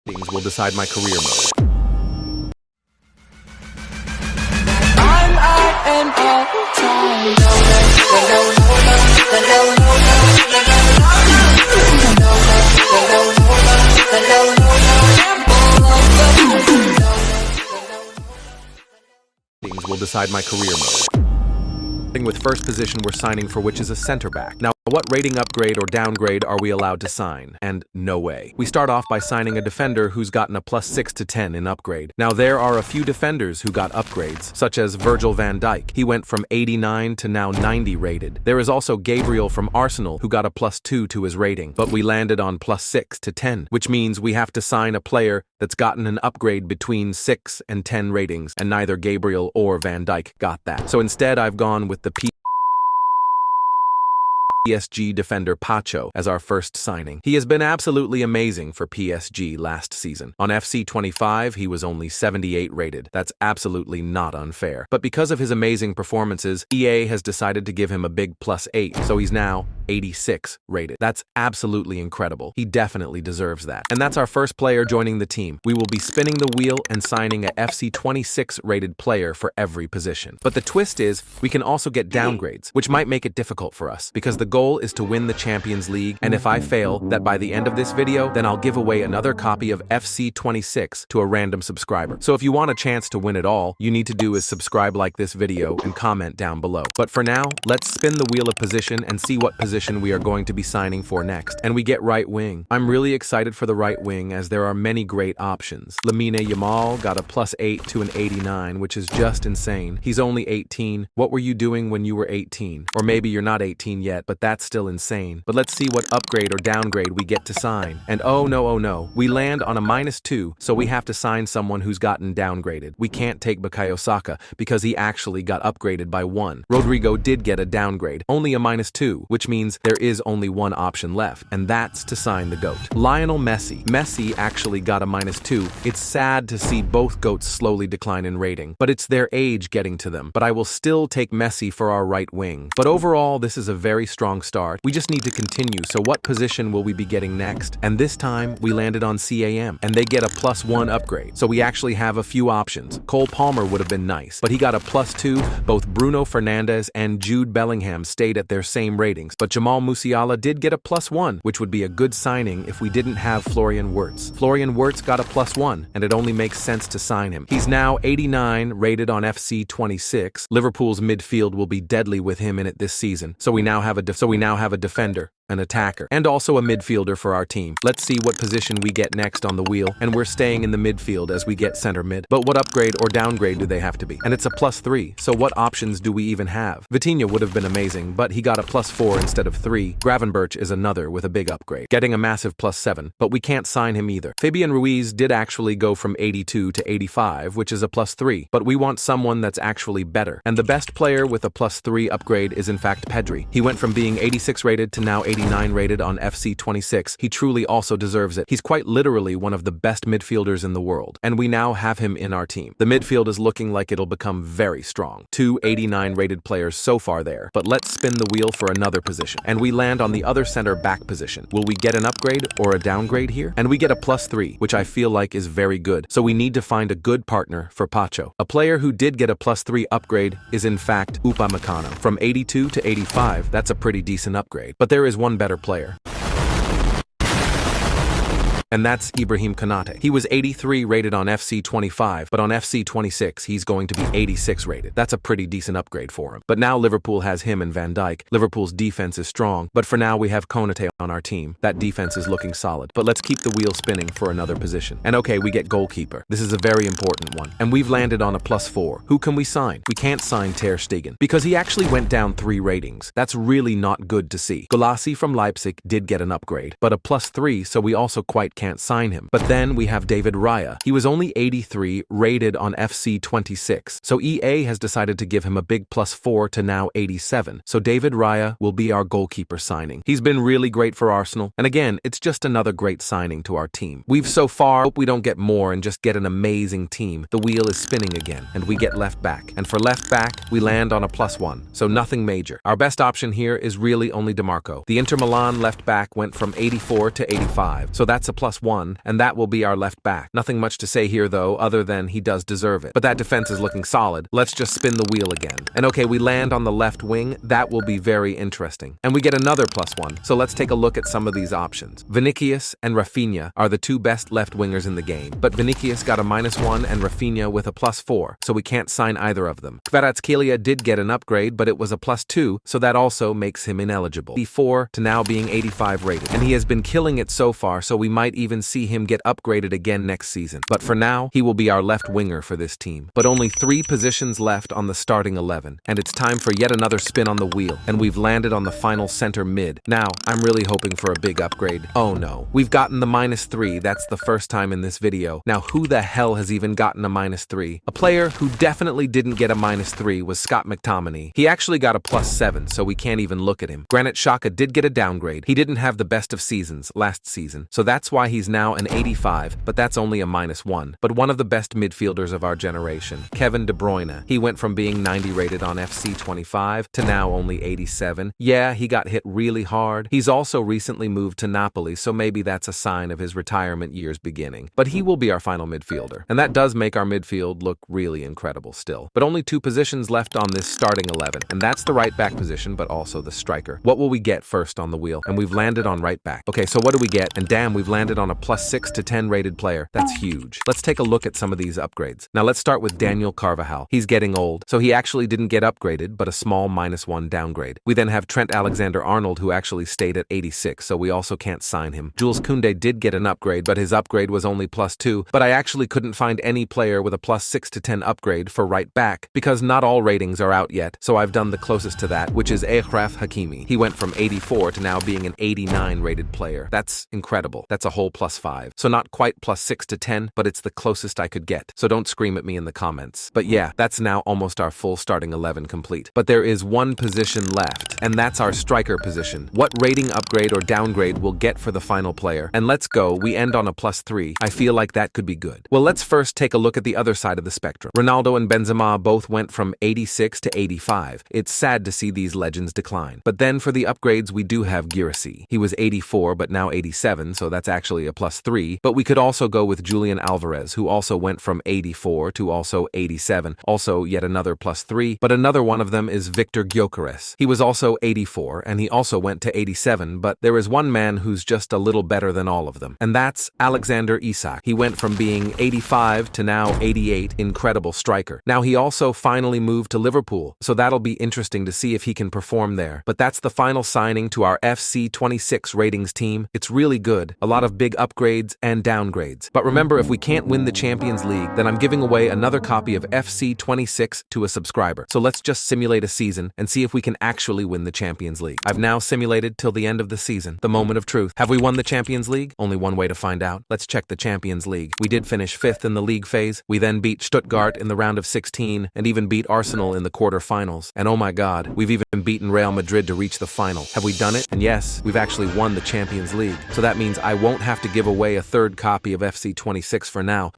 Things will decide my career mode. Things will decide my career mode. With first position we're signing for, which is a center back. Now, what rating upgrade or downgrade are we allowed to sign? And no way. We start off by signing a defender who's gotten a +6 to 10 in upgrade. Now, there are a few defenders who got upgrades, such as Virgil van Dijk. He went from 89 to now 90 rated. There is also Gabriel from Arsenal who got a +2 to his rating, but we landed on +6 to 10, which means we have to sign a player that's gotten an upgrade between 6 and 10 ratings, and neither Gabriel or Van Dijk got that. So instead, I've gone with the PSG defender Pacho as our first signing. He has been absolutely amazing for PSG last season. On FC 25, he was only 78 rated. That's absolutely not unfair. But because of his amazing performances, EA has decided to give him a big +8, so he's now 86 rated. That's absolutely incredible. He definitely deserves that. And that's our first player joining the team. We will be spinning the wheel and signing a FC 26 rated player for every position. But the twist is, we can also get downgrades, which might make it difficult for us, because the goal is to win the Champions League, and if I fail, that by the end of this video, then I'll give away another copy of FC 26 to a random subscriber. So if you want a chance to win it all, you need to do is subscribe, like this video, and comment down below. But for now, let's spin the wheel of position and see what position we are going to be signing for next. And we get right wing. I'm really excited for the right wing, as there are many great options. Lamine Yamal got a +8 to an 89, which is just insane. He's only 18. What were you doing when you were 18? Or maybe you're not 18 yet, but that's still insane. But let's see what upgrade or downgrade we get to sign. And oh no, we land on a -2, so we have to sign someone who's gotten downgraded. We can't take Bukayo Saka because he actually got upgraded by 1. Rodrigo did get a downgrade, only a -2, which means there is only one option left, and that's to sign the GOAT. Lionel Messi. Messi actually got a -2. It's sad to see both GOATs slowly decline in rating, but it's their age getting to them. But I will still take Messi for our right wing. But overall, this is a very strong start. We just need to continue, so what position will we be getting next? And this time, we landed on CAM, and they get a +1 upgrade. So we actually have a few options. Cole Palmer would have been nice, but he got a +2. Both Bruno Fernandes and Jude Bellingham stayed at their same ratings, but Jamal Musiala did get a +1, which would be a good signing if we didn't have Florian Wirtz. Florian Wirtz got a +1, and it only makes sense to sign him. He's now 89, rated on FC 26. Liverpool's midfield will be deadly with him in it this season, so we now have a defender, an attacker, and also a midfielder for our team. Let's see what position we get next on the wheel, and we're staying in the midfield as we get center mid. But what upgrade or downgrade do they have to be? And it's a +3, so what options do we even have? Vitinha would have been amazing, but he got a +4 instead of 3. Gravenberch is another with a big upgrade, getting a massive +7, but we can't sign him either. Fabian Ruiz did actually go from 82 to 85, which is a +3, but we want someone that's actually better. And the best player with a +3 upgrade is in fact Pedri. He went from being 86 rated to now 89 rated on FC 26. He truly also deserves it. He's quite literally one of the best midfielders in the world, and we now have him in our team. The midfield is looking like it'll become very strong. 2 89 rated players so far there, but let's spin the wheel for another position, and we land on the other center back position. Will we get an upgrade or a downgrade here? And we get a +3, which I feel like is very good, so we need to find a good partner for Pacho. A player who did get a +3 upgrade is in fact Upamecano. From 82 to 85, that's a pretty decent upgrade, but there is one better player. And that's Ibrahim Konate. He was 83 rated on FC 25, but on FC 26, he's going to be 86 rated. That's a pretty decent upgrade for him. But now Liverpool has him and Van Dijk. Liverpool's defense is strong, but for now we have Konate on our team. That defense is looking solid. But let's keep the wheel spinning for another position. And okay, we get goalkeeper. This is a very important one. And we've landed on a +4. Who can we sign? We can't sign Ter Stegen, because he actually went down 3 ratings. That's really not good to see. Gulassi from Leipzig did get an upgrade, but a +3, so we also quite can't sign him. But then we have David Raya. He was only 83 rated on FC 26, so EA has decided to give him a big +4 to now 87. So David Raya will be our goalkeeper signing. He's been really great for Arsenal, and again, it's just another great signing to our team. We've so far, hope we don't get more and just get an amazing team. The wheel is spinning again, and we get left back. And for left back, we land on a +1, so nothing major. Our best option here is really only DeMarco. The Inter Milan left back went from 84 to 85, so that's a +1, and that will be our left back. Nothing much to say here though, other than he does deserve it. But that defense is looking solid. Let's just spin the wheel again. And okay, we land on the left wing. That will be very interesting. And we get another +1. So let's take a look at some of these options. Vinicius and Rafinha are the two best left wingers in the game, but Vinicius got a -1 and Rafinha with a +4, so we can't sign either of them. Kvaratskhelia did get an upgrade, but it was a +2, so that also makes him ineligible. 84 to now being 85 rated, and he has been killing it so far, so we might even see him get upgraded again next season. But for now, he will be our left winger for this team. But only 3 positions left on the starting 11, and it's time for yet another spin on the wheel, and we've landed on the final center mid. Now, I'm really hoping for a big upgrade. Oh no, we've gotten the -3, that's the first time in this video. Now who the hell has even gotten a -3? A player who definitely didn't get a -3 was Scott McTominay. He actually got a +7, so we can't even look at him. Granit Xhaka did get a downgrade. He didn't have the best of seasons last season, so that's why he's now an 85, but that's only a -1. But one of the best midfielders of our generation, Kevin De Bruyne, he went from being 90 rated on FC 25 to now only 87. Yeah, he got hit really hard. He's also recently moved to Napoli, so maybe that's a sign of his retirement years beginning. But he will be our final midfielder, and that does make our midfield look really incredible still. But only 2 positions left on this starting 11, and that's the right back position, but also the striker. What will we get first on the wheel? And we've landed on right back. Okay, so what do we get? And damn, we've landed on a +6 to 10 rated player. That's huge. Let's take a look at some of these upgrades. Now let's start with Daniel Carvajal. He's getting old, so he actually didn't get upgraded, but a small -1 downgrade. We then have Trent Alexander-Arnold, who actually stayed at 86, so we also can't sign him. Jules Koundé did get an upgrade, but his upgrade was only +2, but I actually couldn't find any player with a +6 to 10 upgrade for right back, because not all ratings are out yet, so I've done the closest to that, which is Achraf Hakimi. He went from 84 to now being an 89 rated player. That's incredible. That's a whole +5. So not quite +6 to 10, but it's the closest I could get. So don't scream at me in the comments. But yeah, that's now almost our full starting 11 complete. But there is one position left, and that's our striker position. What rating upgrade or downgrade we'll get for the final player? And let's go, we end on a +3. I feel like that could be good. Well, let's first take a look at the other side of the spectrum. Ronaldo and Benzema both went from 86 to 85. It's sad to see these legends decline. But then for the upgrades, we do have Guirassy. He was 84, but now 87, so that's actually a +3. But we could also go with Julian Alvarez, who also went from 84 to also 87. Also yet another +3, but another one of them is Victor Gyökeres. He was also 84, and he also went to 87, but there is one man who's just a little better than all of them, and that's Alexander Isak. He went from being 85 to now 88, incredible striker. Now he also finally moved to Liverpool, so that'll be interesting to see if he can perform there. But that's the final signing to our FC 26 ratings team. It's really good, a lot of big upgrades and downgrades. But remember, if we can't win the Champions League, then I'm giving away another copy of FC 26 to a subscriber. So let's just simulate a season and see if we can actually win the Champions League. I've now simulated till the end of the season, the moment of truth. Have we won the Champions League? Only one way to find out. Let's check the Champions League. We did finish 5th in the league phase. We then beat Stuttgart in the round of 16 and even beat Arsenal in the quarterfinals. And oh my god, we've even beaten Real Madrid to reach the final. Have we done it? And yes, we've actually won the Champions League. So that means I won't have to give away a 3rd copy of FC 26 for now.